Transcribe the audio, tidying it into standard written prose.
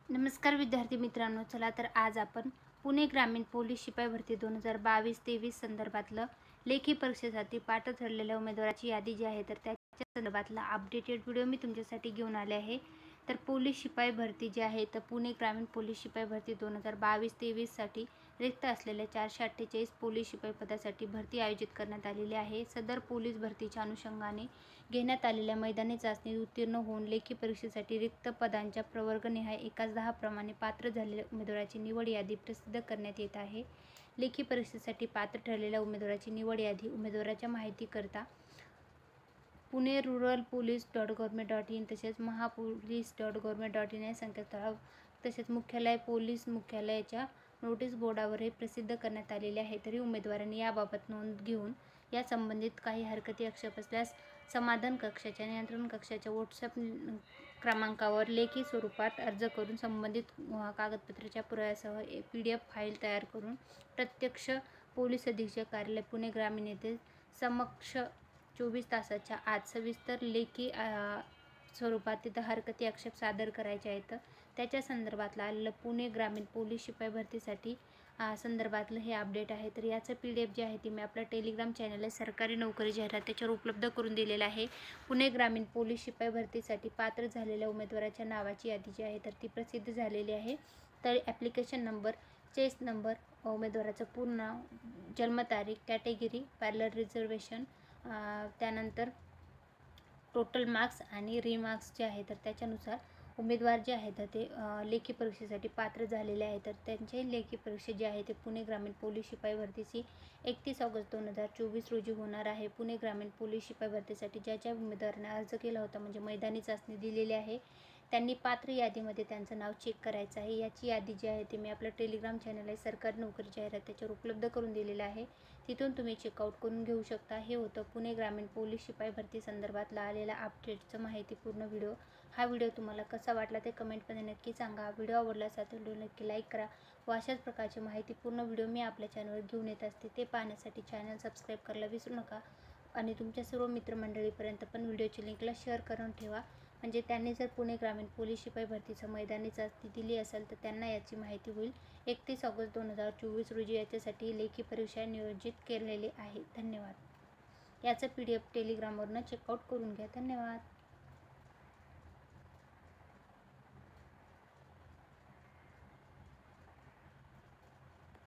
नमस्कार विद्यार्थी मित्रांनो, चला तर आज आपण पुणे ग्रामीण पोलीस शिपाई भरती 2022-23 संदर्भातलं लेखी परीक्षेसाठी पात्र ठरलेल्या उमेदवाराची यादी जी आहे तर त्याच्या संदर्भातला अपडेटेड व्हिडिओ मी तुमच्यासाठी घेऊन आले आहे। तर पोलीस शिपाई भरती जी आहे तर पुणे ग्रामीण पोलीस शिपाई भरती 2022-23 साठी रिक्त असलेल्या 448 पोलीस शिपाई पदासाठी भरती आयोजित करण्यात आलेली आहे। सदर पोलीस भरतीच्या अनुषंगाने घेण्यात आलेल्या मैदानी चाचणीत उत्तीर्ण होऊन लेखी परीक्षेसाठी रिक्त पदांच्या प्रवर्गनिहाय एकाच 10 प्रमाणे पात्र झालेल्या उमेदवाराची निवड यादी प्रसिद्ध करण्यात येत आहे। लेखी परीक्षेसाठी पात्र ठरलेल्या उमेदवाराची निवड यादी उमेदवाराच्या माहितीकरता पुणे रूरल police.government.in तसेच महापोलीस.government.in या संकेतस्थळावर तसेच मुख्यालय पोलीस मुख्यालयाच्या नोटीस बोर्डावरही प्रसिद्ध करण्यात आलेले आहे। तरी उमेदवारांनी याबाबत नोंद घेऊन या संबंधित काही हरकती आक्षेप असल्यास समाधान कक्षाच्या नियंत्रण कक्षाच्या व्हॉट्सअप क्रमांकावर लेखी स्वरूपात अर्ज करून संबंधित कागदपत्राच्या पुराव्यासह PDF फाईल तयार करून प्रत्यक्ष पोलीस अधीक्षक कार्यालय पुणे ग्रामीण येथे समक्ष 24 तासाच्या आत सविस्तर लेखी स्वरूपात तिथं हरकती आक्षेप सादर करायचे आहेत। त्याच्या संदर्भातलं आलेलं पुणे ग्रामीण पोलीस शिपाई भरतीसाठी संदर्भातलं हे अपडेट आहे। तर याचं PDF जे आहे ती मी आपल्या टेलिग्राम चॅनल आहे सरकारी नोकरी जाहिरात त्याच्यावर उपलब्ध करून दिलेलं आहे। पुणे ग्रामीण पोलीस शिपाई भरतीसाठी पात्र झालेल्या उमेदवाराच्या नावाची यादी जी आहे तर ती प्रसिद्ध झालेली आहे। तर ॲप्लिकेशन नंबर, चेस नंबर, उमेदवाराचं पूर्ण नाव, जन्मतारीख, कॅटेगरी, पॅरलर रिझर्वेशन, त्यानंतर टोटल मार्क्स आणि रिमार्क्स जे आहे तर त्याच्यानुसार उमेदवार जे आहेत ते लेखी परीक्षेसाठी पात्र झालेले आहेत। तर त्यांचे लेखी परीक्षा जी आहे ते पुणे ग्रामीण पोलीस शिपाई भरतीची 31 ऑगस्ट 2024 रोजी होणार आहे। पुणे ग्रामीण पोलीस शिपाई भरतीसाठी ज्या उमेदवारांनी अर्ज केला होता म्हणजे मैदानी चाचणी दिलेली आहे त्यांनी पात्र यादीमध्ये त्यांचं नाव चेक करायचं आहे। याची यादी जी आहे ती मी आपल्या टेलिग्राम चॅनल आहे सरकारी नोकरी जाहिरात त्याच्यावर उपलब्ध करून दिलेलं आहे, तिथून तुम्ही चेकआउट करून घेऊ शकता। हे होतं पुणे ग्रामीण पोलीस शिपाई भरती संदर्भातला आलेला अपडेटचं माहितीपूर्ण व्हिडिओ। हा व्हिडिओ तुम्हाला कसा वाटला ते कमेंटमध्ये नक्की सांगा। व्हिडिओ आवडला असेल तर व्हिडिओ नक्की लाईक करा व अशाच प्रकारचे माहितीपूर्ण व्हिडिओ मी आपल्या चॅनलवर घेऊन येत असते ते पाहण्यासाठी चॅनल सबस्क्राईब करायला विसरू नका आणि तुमच्या सर्व मित्रमंडळीपर्यंत पण व्हिडिओची लिंकला शेअर करून ठेवा, म्हणजे त्यांनी जर पुणे ग्रामीण पोलीस शिपाई भरतीचं मैदानी चाचणी दिली असेल तर त्यांना याची माहिती होईल। 31 ऑगस्ट 2024 रोजी याच्यासाठी लेखी परीक्षा नियोजित केलेली आहे। धन्यवाद। याचं PDF टेलिग्रामवरनं चेकआउट करून घ्या। धन्यवाद।